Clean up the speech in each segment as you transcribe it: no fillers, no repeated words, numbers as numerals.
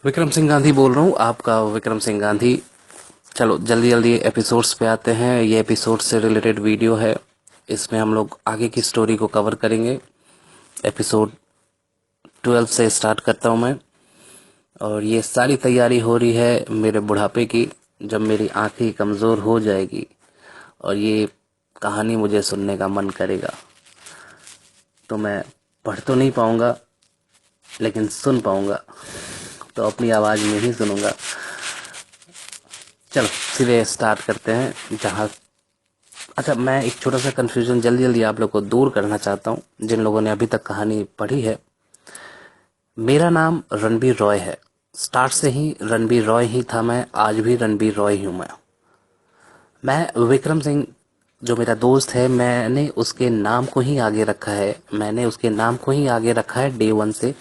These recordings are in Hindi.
विक्रम सिंह गांधी बोल रहा हूँ, आपका विक्रम सिंह गांधी। चलो जल्दी जल्दी एपिसोड्स पे आते हैं। ये एपिसोड से रिलेटेड वीडियो है। इसमें हम लोग आगे की स्टोरी को कवर करेंगे। एपिसोड 12 से स्टार्ट करता हूँ मैं। और ये सारी तैयारी हो रही है मेरे बुढ़ापे की, जब मेरी आंखें कमज़ोर हो जाएगी और ये कहानी मुझे सुनने का मन करेगा। तो मैं पढ़ तो नहीं पाऊँगा, लेकिन सुन पाऊँगा, तो अपनी आवाज़ में ही सुनूंगा। चलो सीधे स्टार्ट करते हैं। जहाँ अच्छा, मैं एक छोटा सा कन्फ्यूजन जल्दी जल्दी आप लोग को दूर करना चाहता हूँ, जिन लोगों ने अभी तक कहानी पढ़ी है। मेरा नाम रणबीर रॉय है। स्टार्ट से ही रणबीर रॉय ही था मैं, आज भी रणबीर रॉय ही हूँ मैं विक्रम सिंह जो मेरा दोस्त है, मैंने उसके नाम को ही आगे रखा है। मैंने उसके नाम को ही आगे रखा है डे वन से,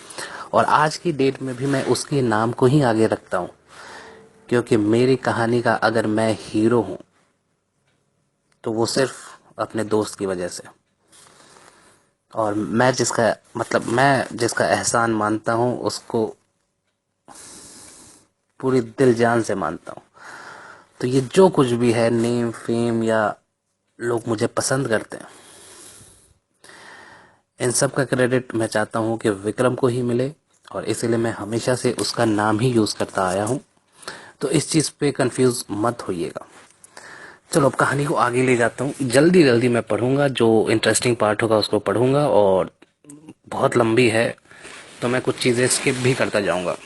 और आज की डेट में भी मैं उसके नाम को ही आगे रखता हूँ। क्योंकि मेरी कहानी का अगर मैं हीरो हूँ तो वो सिर्फ अपने दोस्त की वजह से। और मैं जिसका एहसान मानता हूँ, उसको पूरी दिल जान से मानता हूँ। तो ये जो कुछ भी है, नेम फेम या लोग मुझे पसंद करते हैं, इन सब का क्रेडिट मैं चाहता हूँ कि विक्रम को ही मिले, और इसीलिए मैं हमेशा से उसका नाम ही यूज़ करता आया हूँ। तो इस चीज़ पे कंफ्यूज मत होइएगा। चलो अब कहानी को आगे ले जाता हूँ। जल्दी जल्दी मैं पढ़ूंगा, जो इंटरेस्टिंग पार्ट होगा उसको पढ़ूंगा, और बहुत लंबी है तो मैं कुछ चीज़ें स्किप भी करता जाऊंगा।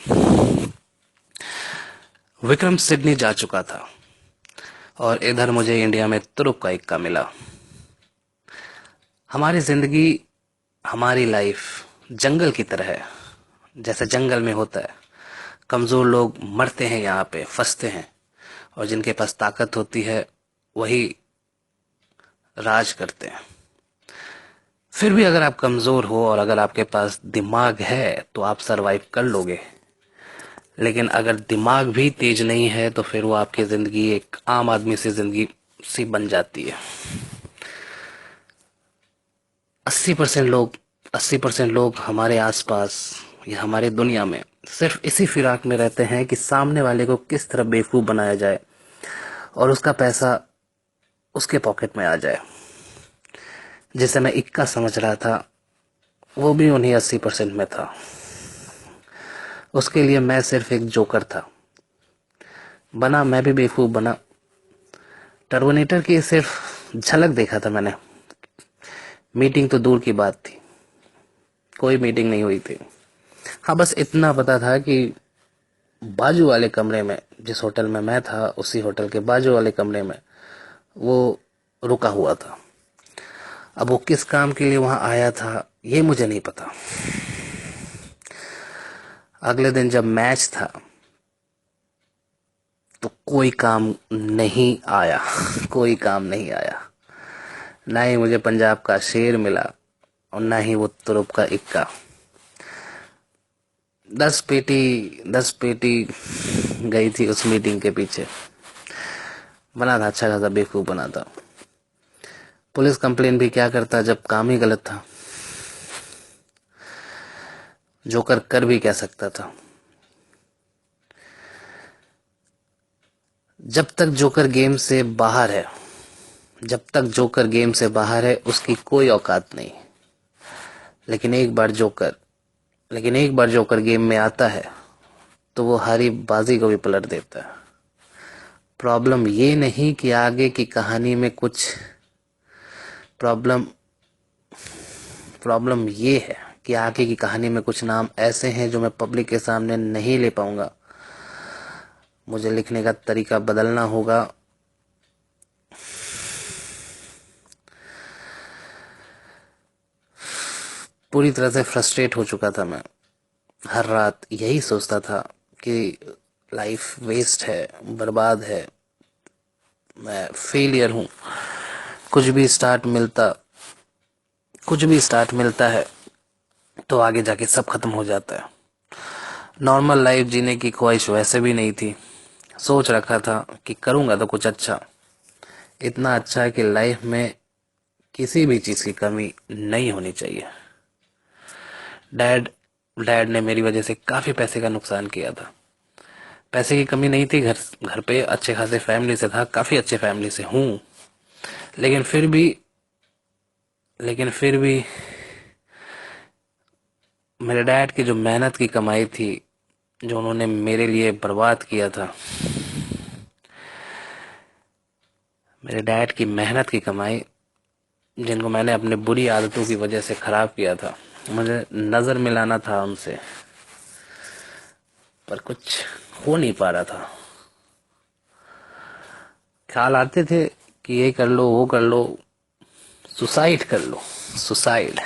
विक्रम सिडनी जा चुका था और इधर मुझे इंडिया में तुरुप का इक्का मिला। हमारी जिंदगी, हमारी लाइफ जंगल की तरह है। जैसे जंगल में होता है, कमजोर लोग मरते हैं, यहाँ पे फंसते हैं, और जिनके पास ताकत होती है वही राज करते हैं। फिर भी अगर आप कमजोर हो और अगर आपके पास दिमाग है तो आप सरवाइव कर लोगे। लेकिन अगर दिमाग भी तेज नहीं है तो फिर वो आपकी जिंदगी एक आम आदमी से जिंदगी सी बन जाती है। 80% लोग 80% लोग हमारे आसपास या हमारे दुनिया में सिर्फ इसी फिराक में रहते हैं कि सामने वाले को किस तरह बेवकूफ बनाया जाए और उसका पैसा उसके पॉकेट में आ जाए। जिसे मैं इक्का समझ रहा था, वो भी उन्हीं 80% में था। उसके लिए मैं सिर्फ एक जोकर था। बना मैं भी बेवकूफ बना। टर्मिनेटर की सिर्फ झलक देखा था मैंने। मीटिंग तो दूर की बात थी, कोई मीटिंग नहीं हुई थी। हाँ, बस इतना पता था कि बाजू वाले कमरे में, जिस होटल में मैं था, उसी होटल के बाजू वाले कमरे में वो रुका हुआ था। अब वो किस काम के लिए वहां आया था ये मुझे नहीं पता। अगले दिन जब मैच था तो कोई काम नहीं आया। कोई काम नहीं आया। ना ही मुझे पंजाब का शेर मिला और ना ही वो तुरुप का इक्का। 10 पेटी गई थी उस मीटिंग के पीछे। बना था अच्छा खासा बेवकूफ बना था। पुलिस कंप्लेन भी क्या करता जब काम ही गलत था। जोकर कर भी क्या सकता था। जब तक जोकर गेम से बाहर है, जब तक जोकर गेम से बाहर है उसकी कोई औकात नहीं। लेकिन एक बार जोकर लेकिन एक बार जोकर गेम में आता है तो वो हारी बाजी को भी पलट देता है। प्रॉब्लम ये नहीं कि आगे की कहानी में कुछ प्रॉब्लम प्रॉब्लम ये है कि आगे की कहानी में कुछ नाम ऐसे हैं जो मैं पब्लिक के सामने नहीं ले पाऊंगा। मुझे लिखने का तरीका बदलना होगा। पूरी तरह से फ्रस्ट्रेट हो चुका था मैं। हर रात यही सोचता था कि लाइफ वेस्ट है, बर्बाद है, मैं फेलियर हूँ। कुछ भी स्टार्ट मिलता कुछ भी स्टार्ट मिलता है तो आगे जाके सब खत्म हो जाता है। नॉर्मल लाइफ जीने की ख्वाहिश वैसे भी नहीं थी। सोच रखा था कि करूंगा तो कुछ अच्छा, इतना अच्छा है कि लाइफ में किसी भी चीज की कमी नहीं होनी चाहिए। डैड डैड ने मेरी वजह से काफी पैसे का नुकसान किया था। पैसे की कमी नहीं थी, घर घर पे अच्छे खासे फैमिली से था, काफी अच्छे फैमिली से हूँ। लेकिन फिर भी लेकिन फिर भी मेरे डैड की जो मेहनत की कमाई थी, जो उन्होंने मेरे लिए बर्बाद किया था, मेरे डैड की मेहनत की कमाई, जिनको मैंने अपने बुरी आदतों की वजह से खराब किया था, मुझे नजर मिलाना था उनसे, पर कुछ हो नहीं पा रहा था। ख्याल आते थे कि ये कर लो, वो कर लो, सुसाइड कर लो, सुसाइड।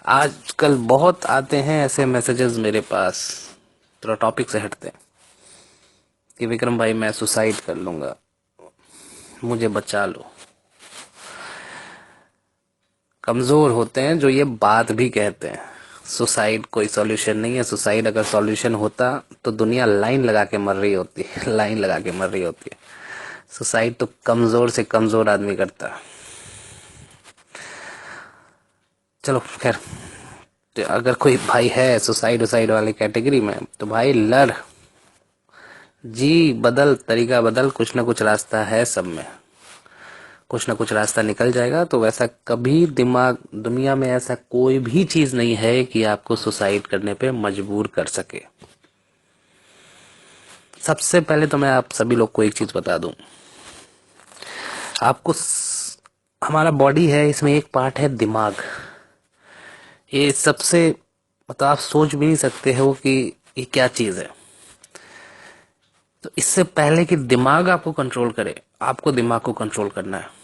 आजकल बहुत आते हैं ऐसे मैसेजेस मेरे पास, थोड़ा टॉपिक से हटते हैं, कि विक्रम भाई मैं सुसाइड कर लूंगा, मुझे बचा लो। कमजोर होते हैं जो ये बात भी कहते हैं। सुसाइड कोई सॉल्यूशन नहीं है। सुसाइड अगर सॉल्यूशन होता तो दुनिया लाइन लगा के मर रही होती है, लाइन लगा के मर रही होती है। सुसाइड तो कमजोर से कमजोर आदमी करता है। चलो खैर, तो अगर कोई भाई है सुसाइड उसाइड वाली कैटेगरी में, तो भाई लड़, जी बदल, तरीका बदल, कुछ ना कुछ रास्ता है सब में, कुछ ना कुछ रास्ता निकल जाएगा। तो वैसा कभी दिमाग, दुनिया में ऐसा कोई भी चीज नहीं है कि आपको सुसाइड करने पे मजबूर कर सके। सबसे पहले तो मैं आप सभी लोग को एक चीज बता दूं, आपको हमारा बॉडी है, इसमें एक पार्ट है दिमाग। ये सबसे, मतलब आप सोच भी नहीं सकते हो कि ये क्या चीज है। तो इससे पहले कि दिमाग आपको कंट्रोल करे, आपको दिमाग को कंट्रोल करना है।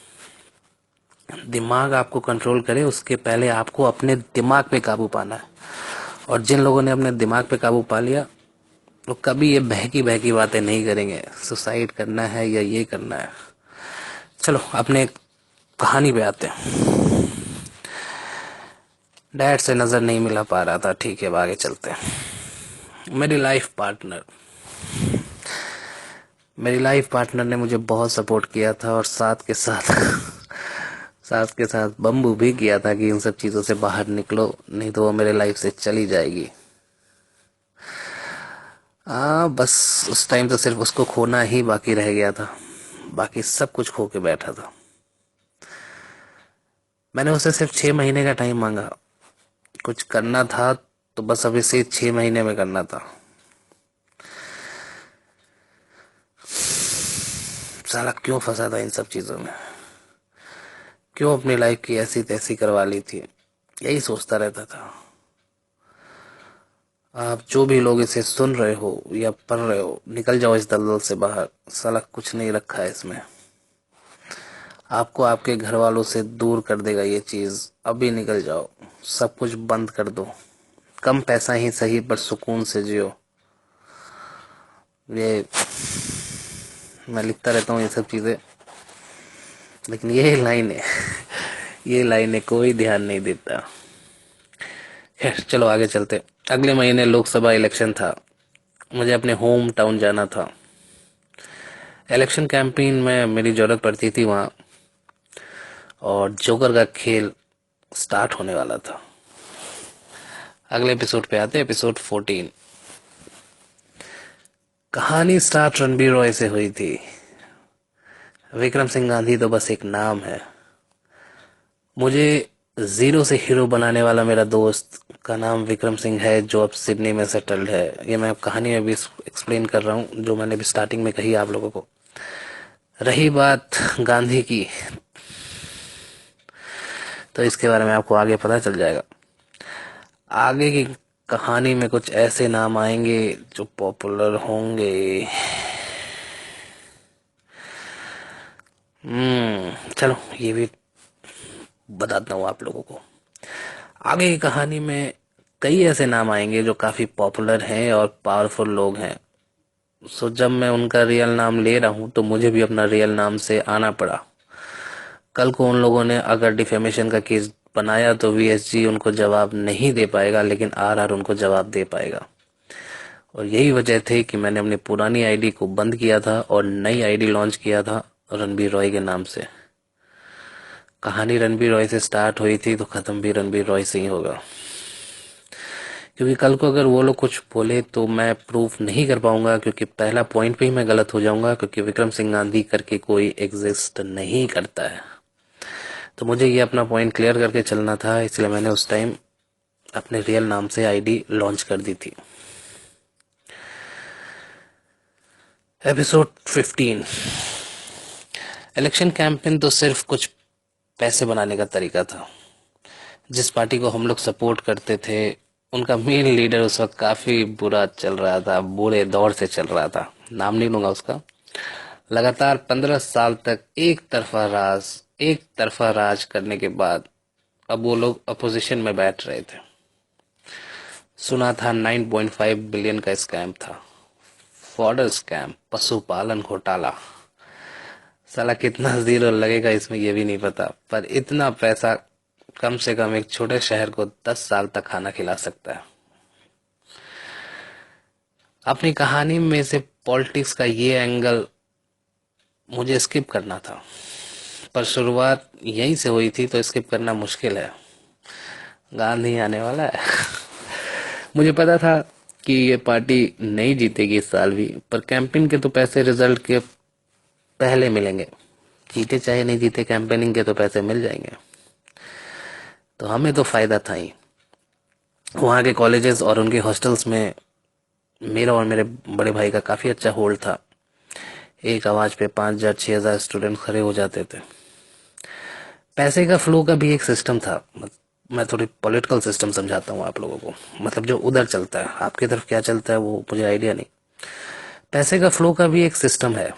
दिमाग आपको कंट्रोल करे उसके पहले आपको अपने दिमाग पे काबू पाना है। और जिन लोगों ने अपने दिमाग पे काबू पा लिया, वो कभी ये बहकी बहकी बातें नहीं करेंगे, सुसाइड करना है या ये करना है। चलो अपने कहानी पे आते हैं। डैड से नजर नहीं मिला पा रहा था, ठीक है, अब आगे चलते हैं। मेरी लाइफ पार्टनर ने मुझे बहुत सपोर्ट किया था, और साथ के साथ साथ के साथ बम्बू भी किया था कि इन सब चीजों से बाहर निकलो, नहीं तो वो मेरे लाइफ से चली जाएगी। बस उस टाइम तो सिर्फ उसको खोना ही बाकी रह गया था, बाकी सब कुछ खो के बैठा था। मैंने उसे सिर्फ 6 महीने का टाइम मांगा, कुछ करना था तो बस अभी से 6 महीने में करना था। साला क्यों फंसा था इन सब चीजों में, क्यों अपनी लाइफ की ऐसी तैसी करवा ली थी, यही सोचता रहता था। आप जो भी लोग इसे सुन रहे हो या पढ़ रहे हो, निकल जाओ इस दलदल से बाहर। साला कुछ नहीं रखा है इसमें, आपको आपके घर वालों से दूर कर देगा ये चीज। अभी निकल जाओ, सब कुछ बंद कर दो, कम पैसा ही सही पर सुकून से जियो। ये मैं लिखता रहता हूँ ये सब चीजें, लेकिन ये लाइन है ये लाइन है, कोई ध्यान नहीं देता। खैर चलो आगे चलते। अगले महीने लोकसभा इलेक्शन था, मुझे अपने होम टाउन जाना था। इलेक्शन कैंपेन में मेरी जरूरत पड़ती थी वहां, और जोकर का खेल स्टार्ट होने वाला था। अगले एपिसोड पे आते, एपिसोड 14। कहानी स्टार्ट रणबीर रॉय से हुई थी। विक्रम सिंह गांधी तो बस एक नाम है। मुझे जीरो से हीरो बनाने वाला मेरा दोस्त का नाम विक्रम सिंह है, जो अब सिडनी में सेटल्ड है। ये मैं कहानी में भी एक्सप्लेन कर रहा हूँ, जो मैंने भी स्टार्टिंग में कही आप लोगों को। रही बात गांधी की, तो इसके बारे में आपको आगे पता चल जाएगा। आगे की कहानी में कुछ ऐसे नाम आएंगे जो पॉपुलर होंगे। चलो ये भी बताता हूँ आप लोगों को। आगे की कहानी में कई ऐसे नाम आएंगे जो काफी पॉपुलर हैं और पावरफुल लोग हैं। सो जब मैं उनका रियल नाम ले रहा हूँ तो मुझे भी अपना रियल नाम से आना पड़ा। कल को उन लोगों ने अगर डिफेमेशन का केस बनाया तो वीएसजी उनको जवाब नहीं दे पाएगा, लेकिन आरआर उनको जवाब दे पाएगा। और यही वजह थी कि मैंने अपनी पुरानी आईडी को बंद किया था और नई आईडी लॉन्च किया था रणबीर रॉय के नाम से। कहानी रणबीर रॉय से स्टार्ट हुई थी तो खत्म भी रणबीर रॉय से ही होगा। क्योंकि कल को अगर वो लोग कुछ बोले तो मैं प्रूफ नहीं कर पाऊंगा, क्योंकि पहला पॉइंट पे ही मैं गलत हो जाऊंगा, क्योंकि विक्रम सिंह गांधी करके कोई एग्जिस्ट नहीं करता है। तो मुझे ये अपना पॉइंट क्लियर करके चलना था, इसलिए मैंने उस टाइम अपने रियल नाम से आईडी लॉन्च कर दी थी। एपिसोड 15। इलेक्शन कैंपेन तो सिर्फ कुछ पैसे बनाने का तरीका था। जिस पार्टी को हम लोग सपोर्ट करते थे उनका मेन लीडर उस वक्त काफी बुरा चल रहा था, बुरे दौर से चल रहा था, नाम नहीं लूंगा उसका। लगातार 15 साल तक एक तरफा राज करने के बाद अब वो लोग अपोजिशन में बैठ रहे थे। सुना था 9.5 बिलियन का स्कैम था, फॉर्डर स्कैम, पशुपालन घोटाला। साला कितना जीरो लगेगा इसमें ये भी नहीं पता, पर इतना पैसा कम से कम एक छोटे शहर को 10 साल तक खाना खिला सकता है। अपनी कहानी में से पॉलिटिक्स का ये एंगल मुझे स्किप करना था, पर शुरुआत यहीं से हुई थी तो स्किप करना मुश्किल है। गांधी आने वाला है। मुझे पता था कि ये पार्टी नहीं जीतेगी इस साल भी, पर कैंपेन के तो पैसे रिजल्ट के पहले मिलेंगे। जीते चाहे नहीं जीते, कैंपेनिंग के तो पैसे मिल जाएंगे, तो हमें तो फायदा था ही। वहाँ के कॉलेजेस और उनके हॉस्टल्स में मेरा और मेरे बड़े भाई का काफी अच्छा होल्ड था। एक आवाज पे 5,000 6,000 स्टूडेंट खड़े हो जाते थे। पैसे का फ्लो का भी एक सिस्टम था। मैं थोड़ी पॉलिटिकल सिस्टम समझाता हूँ आप लोगों को, मतलब जो उधर चलता है, आपकी तरफ क्या चलता है वो मुझे आइडिया नहीं। पैसे का फ्लो का भी एक सिस्टम है।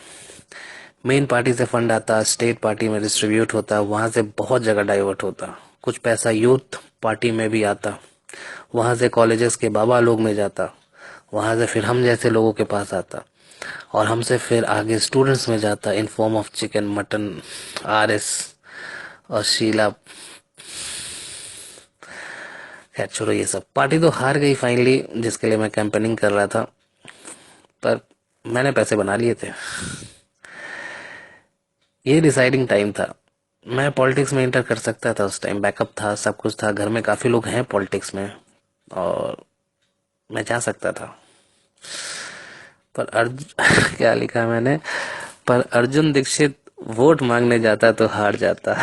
मेन पार्टी से फंड आता, स्टेट पार्टी में डिस्ट्रीब्यूट होता, वहां से बहुत जगह डाइवर्ट होता। कुछ पैसा यूथ पार्टी में भी आता, वहां से कॉलेजेस के बाबा लोग में जाता, वहां से फिर हम जैसे लोगों के पास आता, और हमसे फिर आगे स्टूडेंट्स में जाता in form of chicken, mutton, RS और शीला। खैर छोड़ो ये सब, पार्टी तो हार गई फाइनली जिसके लिए मैं कैंपेनिंग कर रहा था, पर मैंने पैसे बना लिए थे। ये डिसाइडिंग टाइम था। मैं पॉलिटिक्स में इंटर कर सकता था उस टाइम, बैकअप था, सब कुछ था, घर में काफी लोग हैं पॉलिटिक्स में, और मैं जा सकता था। पर क्या लिखा मैंने, पर अर्जुन दीक्षित वोट मांगने जाता तो हार जाता।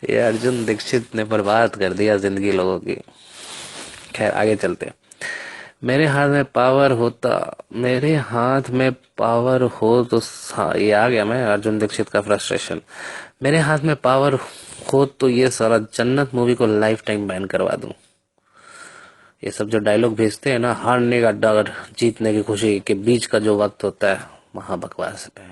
ये अर्जुन दीक्षित ने बर्बाद कर दिया जिंदगी लोगों की। खैर आगे चलते। मेरे हाथ में पावर होता, मेरे हाथ में पावर हो तो, हाँ ये आ गया मैं अर्जुन दीक्षित का फ्रस्ट्रेशन। मेरे हाथ में पावर हो तो ये सारा जन्नत मूवी को लाइफ टाइम बैन करवा दूं। ये सब जो डायलॉग भेजते हैं ना, हारने का डर जीतने की खुशी के बीच का जो वक्त होता है, महा बकवास है।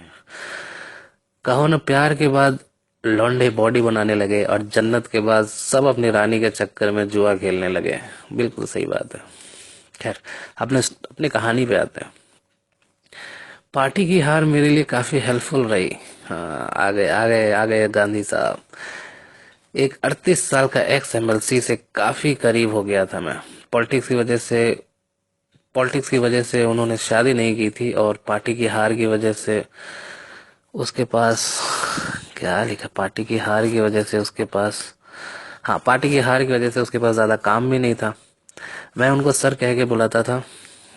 कहो ना, प्यार के बाद लौंडे बॉडी बनाने लगे और जन्नत के बाद सब अपनी रानी के चक्कर में जुआ खेलने लगे। बिल्कुल सही बात है। खैर अपने अपनी कहानी पे आते हैं। पार्टी की हार मेरे लिए काफी हेल्पफुल रही। हाँ आ गए गांधी साहब। एक 38 साल का एक्स एमएलसी से काफी करीब हो गया था मैं। पॉलिटिक्स की वजह से पॉलिटिक्स की वजह से उन्होंने शादी नहीं की थी, और पार्टी की हार की वजह से उसके पास, क्या लिखा, पार्टी की हार की वजह से उसके पास, हाँ पार्टी की हार की वजह से उसके पास ज्यादा काम भी नहीं था। मैं उनको सर कह के बुलाता था।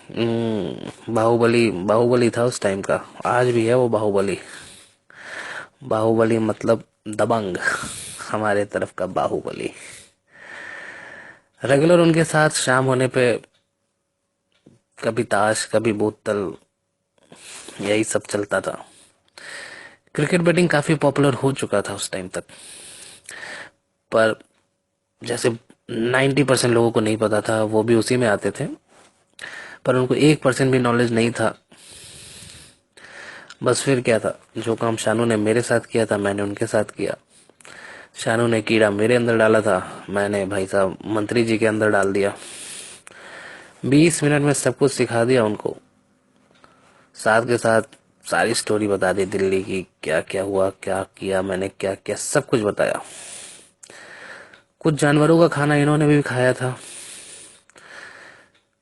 बाहुबली बाहुबली था उस टाइम का, आज भी है वो बाहुबली। बाहुबली मतलब दबंग, हमारे तरफ का बाहुबली। रेगुलर उनके साथ शाम होने पे कभी ताश कभी बोतल, यही सब चलता था। क्रिकेट बैटिंग काफी पॉपुलर हो चुका था उस टाइम तक, पर जैसे 90% लोगों को नहीं पता था, वो भी उसी में आते थे, पर उनको 1% भी नॉलेज नहीं था। बस फिर क्या था, जो काम शानू ने मेरे साथ किया था मैंने उनके साथ किया। शानू ने कीड़ा मेरे अंदर डाला था, मैंने भाई साहब मंत्री जी के अंदर डाल दिया। 20 मिनट में सब कुछ सिखा दिया उनको, साथ के साथ सारी स्टोरी बता दी दिल्ली की, क्या क्या हुआ, क्या किया मैंने, क्या क्या सब कुछ बताया। कुछ जानवरों का खाना इन्होंने भी खाया था।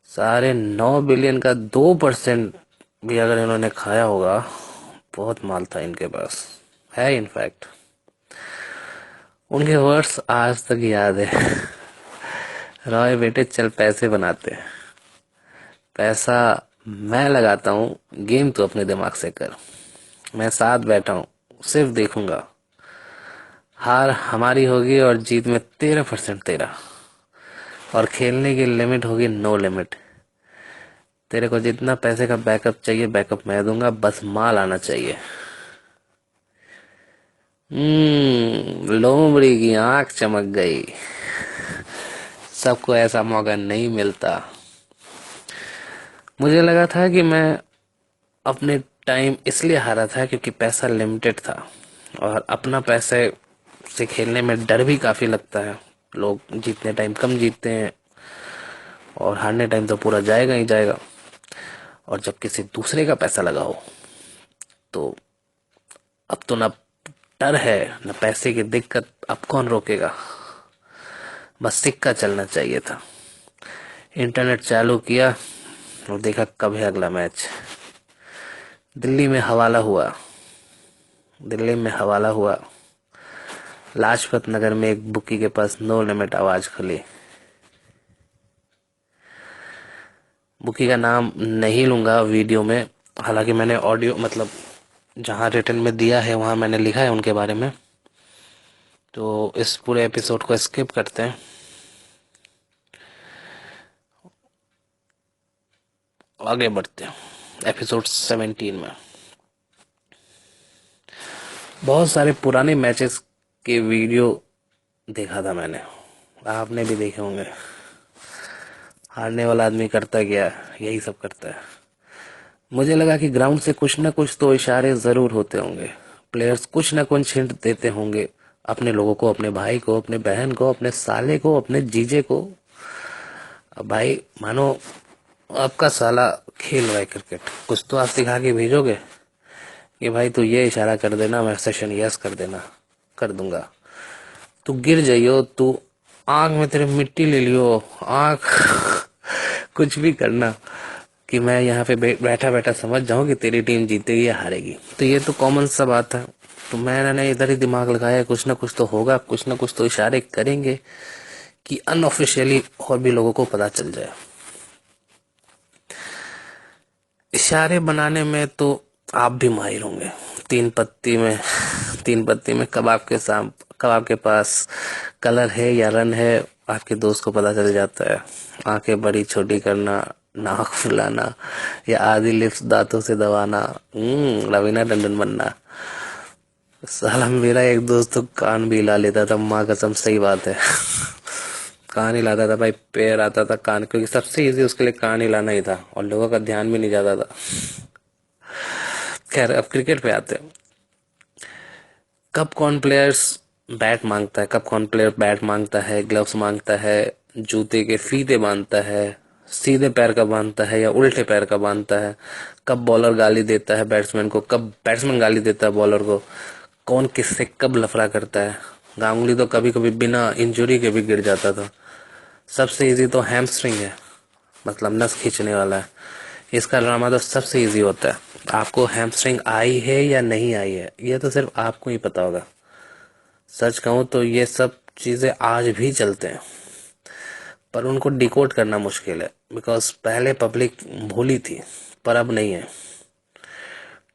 सारे 9 बिलियन का 2% भी अगर इन्होंने खाया होगा, बहुत माल था इनके पास, है इनफैक्ट। उनके वर्ड्स आज तक याद है। रॉय बेटे चल पैसे बनाते हैं। पैसा मैं लगाता हूँ, गेम तो अपने दिमाग से कर। मैं साथ बैठा हूँ, सिर्फ देखूंगा। हार हमारी होगी और जीत में 13% तेरा। और खेलने की लिमिट होगी नो लिमिट। तेरे को जितना पैसे का बैकअप चाहिए बैकअप मैं दूंगा, बस माल आना चाहिए। लोमड़ी की आंख चमक गई। सबको ऐसा मौका नहीं मिलता। मुझे लगा था कि मैं अपने टाइम इसलिए हारा था क्योंकि पैसा लिमिटेड था, और अपना पैसे से खेलने में डर भी काफी लगता है। लोग जीतने टाइम कम जीतते हैं और हारने टाइम तो पूरा जाएगा ही जाएगा। और जब किसी दूसरे का पैसा लगाओ तो अब तो ना डर है ना पैसे की दिक्कत, अब कौन रोकेगा। बस सिक्का चलना चाहिए था। इंटरनेट चालू किया और देखा कब है अगला मैच। दिल्ली में हवाला हुआ। दिल्ली में हवाला हुआ। लाजपत नगर में एक बुकी के पास नो लिमिट आवाज खुली। बुकी का नाम नहीं लूंगा वीडियो में, हालांकि मैंने ऑडियो मतलब जहां रिटन में दिया है वहां मैंने लिखा है उनके बारे में। तो इस पूरे एपिसोड को स्किप करते हैं, आगे बढ़ते हैं एपिसोड 17 में। बहुत सारे पुराने मैचेस के वीडियो देखा था मैंने, आपने भी देखे होंगे। हारने वाला आदमी करता क्या, यही सब करता है। मुझे लगा कि ग्राउंड से कुछ ना कुछ तो इशारे जरूर होते होंगे। प्लेयर्स कुछ ना कुछ हिंट देते होंगे अपने लोगों को, अपने भाई को, अपने बहन को, अपने साले को, अपने जीजे को। अब भाई मानो आपका साला खेल रहा है क्रिकेट, कुछ तो आप सिखा के भेजोगे कि भाई तू ये इशारा कर देना, मैं सेशन यस कर देना, कर दूंगा। तू गिर जाइयो, तू आंख में तेरे मिट्टी ले लियो, आंख कुछ भी करना कि मैं यहाँ पे बैठा बैठा समझ जाऊं कि तेरी टीम जीतेगी या हारेगी। तो ये तो कॉमन सा बात है। तो मैंने इधर ही दिमाग लगाया, कुछ ना कुछ तो होगा, कुछ ना कुछ तो इशारे करेंगे कि अनऑफिशियली और भी लोगों को पता चल जाए। इशारे बनाने में तो आप भी माहिर होंगे। तीन पत्ती में तीन पत्ती में कबाब के पास कलर है या रन है, आपके दोस्त को पता चल जाता है। आंखें बड़ी छोटी करना, नाक फुलाना या आधी लिप्स दांतों से दबाना, रवीना टंडन बनना। साला मेरा एक दोस्त तो कान भी हिला लेता था, माँ कसम सही बात है। कान हिलाता था भाई, पैर आता था कान, क्योंकि सबसे इजी उसके लिए कान हिलाना ही था और लोगों का ध्यान भी नहीं जाता था। खैर अब क्रिकेट पे आते हैं। कब कौन प्लेयर्स बैट मांगता है, कब कौन प्लेयर बैट मांगता है, ग्लव्स मांगता है, जूते के फीते बांधता है, सीधे पैर का बांधता है या उल्टे पैर का बांधता है, कब बॉलर गाली देता है बैट्समैन को, कब बैट्समैन गाली देता है बॉलर को, कौन किससे कब लफड़ा करता है। गांगुली तो कभी कभी बिना इंजरी के भी गिर जाता था। सबसे इजी तो हैमस्ट्रिंग है, मतलब नस खींचने वाला है। इसका ड्रामा तो सबसे इजी होता है। आपको हैमस्ट्रिंग आई है या नहीं आई है ये तो सिर्फ आपको ही पता होगा। सच कहूं तो ये सब चीजें आज भी चलते हैं, पर उनको डिकोड करना मुश्किल है, बिकॉज पहले पब्लिक भूली थी पर अब नहीं है।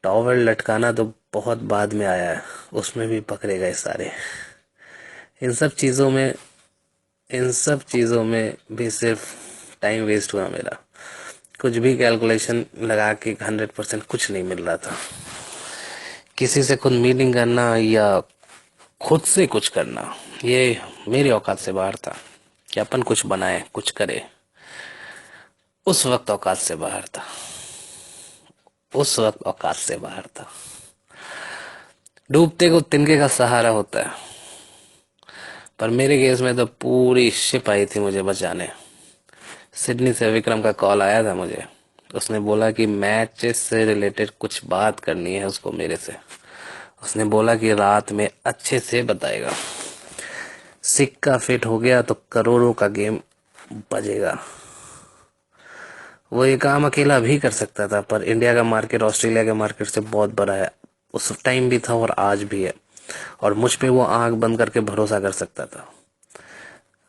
टॉवेल लटकाना तो बहुत बाद में आया है, उसमें भी पकड़े गए सारे। इन सब चीजों में इन सब चीजों में भी सिर्फ टाइम वेस्ट हुआ मेरा। कुछ भी कैलकुलेशन लगा के 100% कुछ नहीं मिल रहा था। किसी से खुद मीटिंग करना या खुद से कुछ करना, ये मेरी औकात से बाहर था कि अपन कुछ बनाए कुछ करे। उस वक्त औकात से बाहर था, उस वक्त औकात से बाहर था। डूबते को तिनके का सहारा होता है, पर मेरे केस में तो पूरी शिप आई थी मुझे बचाने। सिडनी से विक्रम का कॉल आया था मुझे। उसने बोला कि मैच से रिलेटेड कुछ बात करनी है उसको मेरे से। उसने बोला कि रात में अच्छे से बताएगा। सिक्का फिट हो गया तो करोड़ों का गेम बजेगा। वो ये काम अकेला भी कर सकता था, पर इंडिया का मार्केट ऑस्ट्रेलिया के मार्केट से बहुत बड़ा है। उस टाइम भी था और आज भी है, और मुझ पे वो आंख बंद करके भरोसा कर सकता था।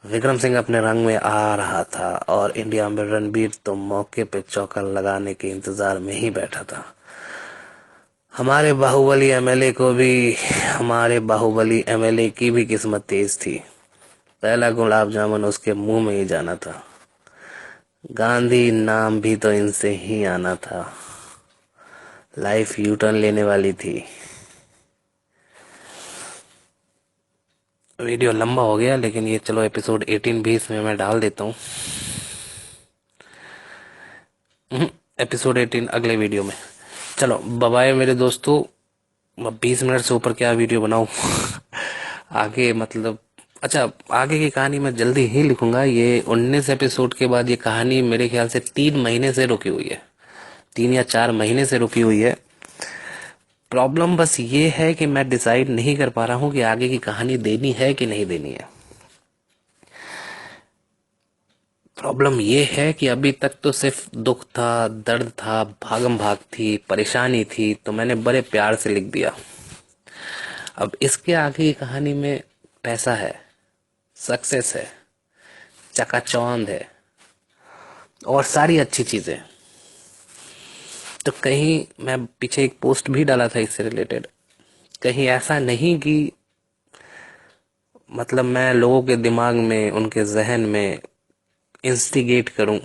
विक्रम सिंह अपने रंग में आ रहा था और इंडिया में रणबीर तो मौके पे चौका लगाने के इंतजार में ही बैठा था। हमारे बाहुबली एमएलए की भी किस्मत तेज थी। पहला गुलाब जामुन उसके मुंह में ही जाना था। गांधी नाम भी तो इनसे ही आना था। लाइफ यू टर्न लेने वाली थी। वीडियो लंबा हो गया, लेकिन ये चलो एपिसोड 18 भी इसमें मैं डाल देता हूँ। एपिसोड 18 अगले वीडियो में। चलो बाय मेरे दोस्तों। मैं 20 मिनट से ऊपर क्या वीडियो बनाऊं। आगे मतलब, अच्छा, आगे की कहानी मैं जल्दी ही लिखूंगा। ये 19 एपिसोड के बाद ये कहानी मेरे ख्याल से 3 महीने से रुकी हुई है। 3 या 4 महीने से रुकी हुई है। प्रॉब्लम बस ये है कि मैं डिसाइड नहीं कर पा रहा हूँ कि आगे की कहानी देनी है कि नहीं देनी है। प्रॉब्लम ये है कि अभी तक तो सिर्फ दुख था, दर्द था, भागम भाग थी, परेशानी थी, तो मैंने बड़े प्यार से लिख दिया। अब इसके आगे की कहानी में पैसा है, सक्सेस है, चकाचौंध है और सारी अच्छी चीजें। तो कहीं मैं पीछे एक पोस्ट भी डाला था इससे रिलेटेड, कहीं ऐसा नहीं कि मतलब मैं लोगों के दिमाग में, उनके जहन में इंस्टिगेट करूं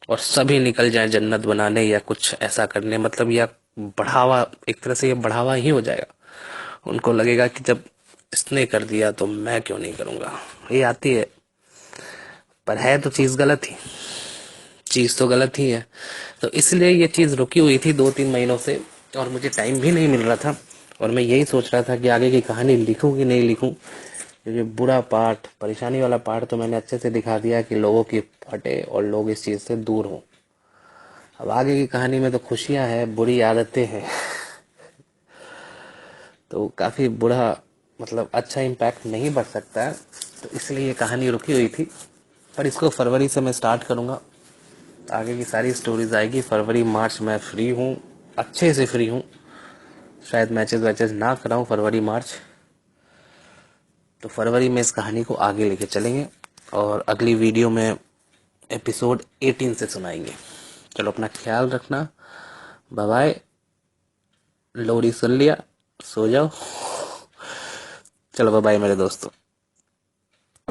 और सभी निकल जाएं जन्नत बनाने या कुछ ऐसा करने, मतलब या बढ़ावा, एक तरह से ये बढ़ावा ही हो जाएगा। उनको लगेगा कि जब इसने कर दिया तो मैं क्यों नहीं करूंगा। ये आती है, पर है तो चीज गलत ही, चीज तो गलत ही है। तो इसलिए ये चीज रुकी हुई थी 2-3 महीनों से और मुझे टाइम भी नहीं मिल रहा था। और मैं यही सोच रहा था कि आगे की कहानी लिखूं कि नहीं लिखूं, क्योंकि बुरा पार्ट, परेशानी वाला पार्ट तो मैंने अच्छे से दिखा दिया कि लोगों की फटे और लोग इस चीज से दूर हों। अब आगे की कहानी में तो खुशियां हैं, बुरी आदतें हैं। तो काफी बुरा, मतलब अच्छा इम्पैक्ट नहीं बढ़ सकता है। तो इसलिए ये कहानी रुकी हुई थी, पर इसको फरवरी से मैं स्टार्ट करूंगा। आगे की सारी स्टोरीज आएगी। फरवरी मार्च में फ्री हूँ, अच्छे से फ्री हूँ। शायद मैचेस वैचेस ना कराऊं फरवरी मार्च। तो फरवरी में इस कहानी को आगे लेके चलेंगे और अगली वीडियो में एपिसोड 18 से सुनाएंगे। चलो अपना ख्याल रखना। Bye bye. लोरी सुन लिया, सो जाओ। चलो बाय बाय मेरे दोस्तों।